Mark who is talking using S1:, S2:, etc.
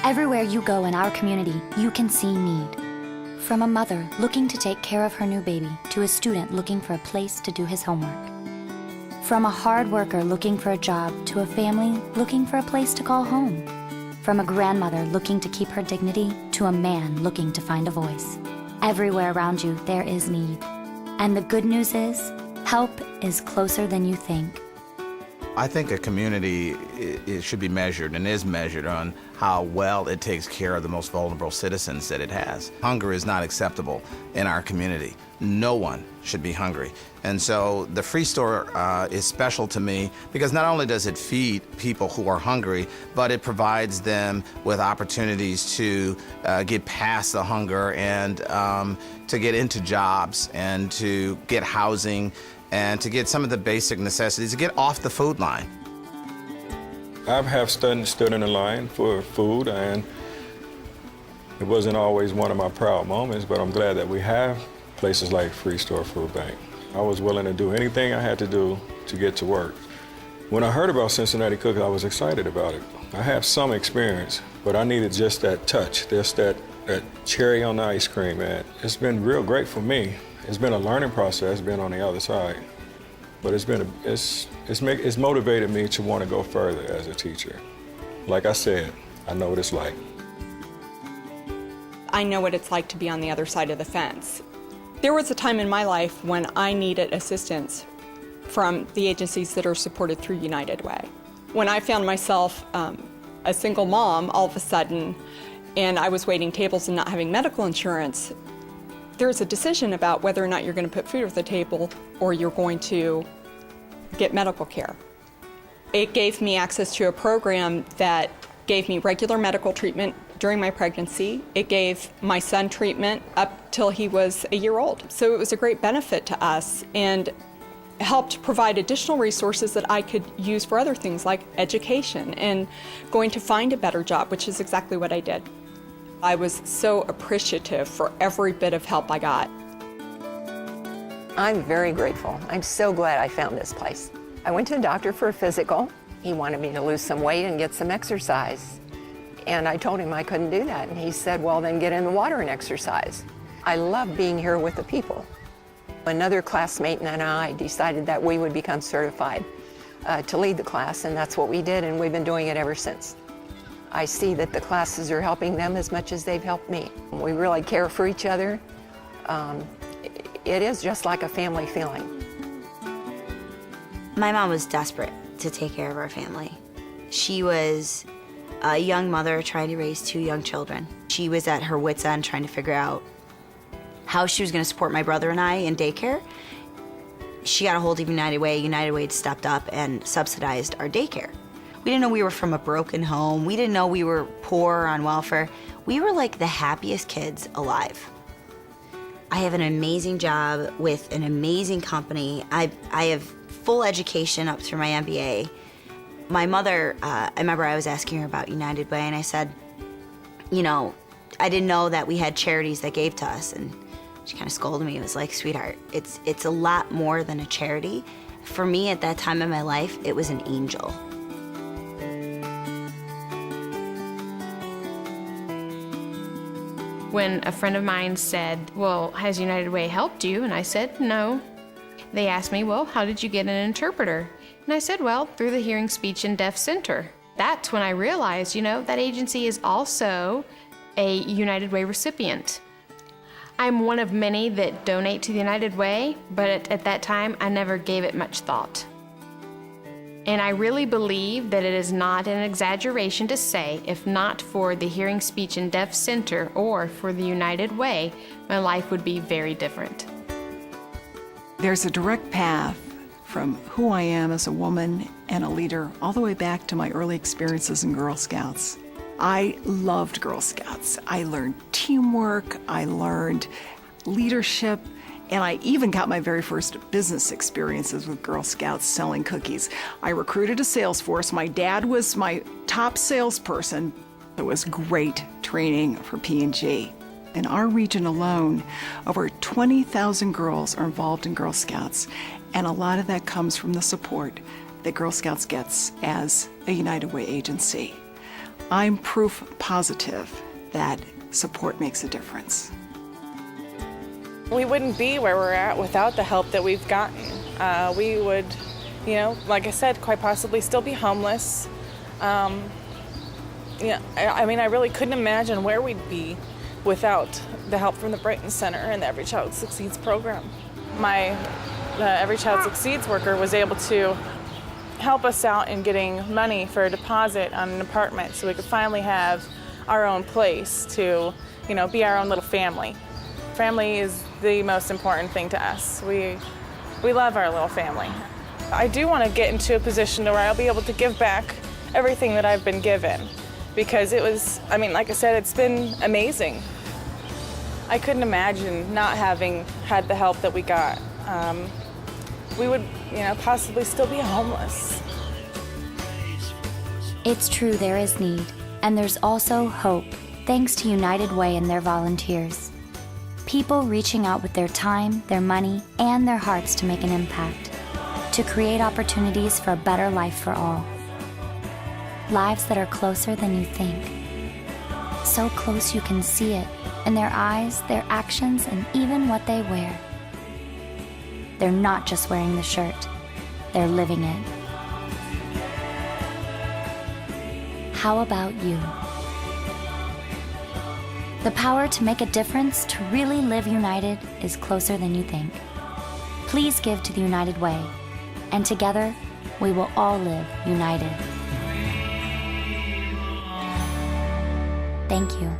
S1: Everywhere you go in our community, you can see need. From a mother looking to take care of her new baby to a student looking for a place to do his homework. From a hard worker looking for a job to a family looking for a place to call home. From a grandmother looking to keep her dignity to a man looking to find a voice. Everywhere around you, there is need. And the good news is, help is closer than you think.
S2: I think a community it should be measured and is measured on how well it takes care of the most vulnerable citizens that it has. Hunger is not acceptable in our community. No one should be hungry. And so the Free Store is special to me because not only does it feed people who are hungry, but it provides them with opportunities to get past the hunger and to get into jobs and to get housing and to get some of the basic necessities, to get off the food line.
S3: I have stood in a line for food, and it wasn't always one of my proud moments, but I'm glad that we have places like Free Store Food Bank. I was willing to do anything I had to do to get to work. When I heard about Cincinnati Cookies, I was excited about it. I have some experience, but I needed just that touch, just that cherry on the ice cream, and it's been real great for me. It's been a learning process being on the other side, but it's motivated me to want to go further as a teacher. Like I said, I know what it's like.
S4: I know what it's like to be on the other side of the fence. There was a time in my life when I needed assistance from the agencies that are supported through United Way. When I found myself a single mom all of a sudden, and I was waiting tables and not having medical insurance, there's a decision about whether or not you're going to put food at the table or you're going to get medical care. It gave me access to a program that gave me regular medical treatment during my pregnancy. It gave my son treatment up till he was a year old. So it was a great benefit to us and helped provide additional resources that I could use for other things like education and going to find a better job, which is exactly what I did. I was so appreciative for every bit of help I got.
S5: I'm very grateful. I'm so glad I found this place. I went to the doctor for a physical. He wanted me to lose some weight and get some exercise. And I told him I couldn't do that. And he said, well, then get in the water and exercise. I love being here with the people. Another classmate and I decided that we would become certified to lead the class, and that's what we did, and we've been doing it ever since. I see that the classes are helping them as much as they've helped me. We really care for each other. It is just like a family feeling.
S6: My mom was desperate to take care of our family. She was a young mother trying to raise 2 young children. She was at her wit's end trying to figure out how she was going to support my brother and I in daycare. She got a hold of United Way. United Way stepped up and subsidized our daycare. We didn't know we were from a broken home. We didn't know we were poor on welfare. We were like the happiest kids alive. I have an amazing job with an amazing company. I have full education up through my MBA. My mother, I remember I was asking her about United Way, and I said, you know, I didn't know that we had charities that gave to us. And she kind of scolded me. It was like, sweetheart, it's a lot more than a charity. For me, at that time in my life, it was an angel.
S7: When a friend of mine said, well, has United Way helped you? And I said, no. They asked me, well, how did you get an interpreter? And I said, well, through the Hearing, Speech, and Deaf Center. That's when I realized, you know, that agency is also a United Way recipient. I'm one of many that donate to the United Way, but at that time, I never gave it much thought. And I really believe that it is not an exaggeration to say, if not for the Hearing, Speech, and Deaf Center or for the United Way, my life would be very different.
S8: There's a direct path from who I am as a woman and a leader all the way back to my early experiences in Girl Scouts. I loved Girl Scouts. I learned teamwork, I learned leadership, and I even got my very first business experiences with Girl Scouts selling cookies. I recruited a sales force. My dad was my top salesperson. It was great training for P&G. In our region alone, over 20,000 girls are involved in Girl Scouts, and a lot of that comes from the support that Girl Scouts gets as a United Way agency. I'm proof positive that support makes a difference.
S9: We wouldn't be where we're at without the help that we've gotten. We would, like I said, quite possibly still be homeless. I really couldn't imagine where we'd be without the help from the Brighton Center and the Every Child Succeeds program. My Every Child Succeeds worker was able to help us out in getting money for a deposit on an apartment so we could finally have our own place to, be our own little family. Family is the most important thing to us. We love our little family. I do want to get into a position where I'll be able to give back everything that I've been given, because it was, like I said, it's been amazing. I couldn't imagine not having had the help that we got. We would, possibly still be homeless.
S1: It's true, there is need, and there's also hope, thanks to United Way and their volunteers. People reaching out with their time, their money, and their hearts to make an impact, to create opportunities for a better life for all. Lives that are closer than you think. So close you can see it in their eyes, their actions, and even what they wear. They're not just wearing the shirt, they're living it. How about you? The power to make a difference, to really live united, is closer than you think. Please give to the United Way, and together we will all live united. Thank you.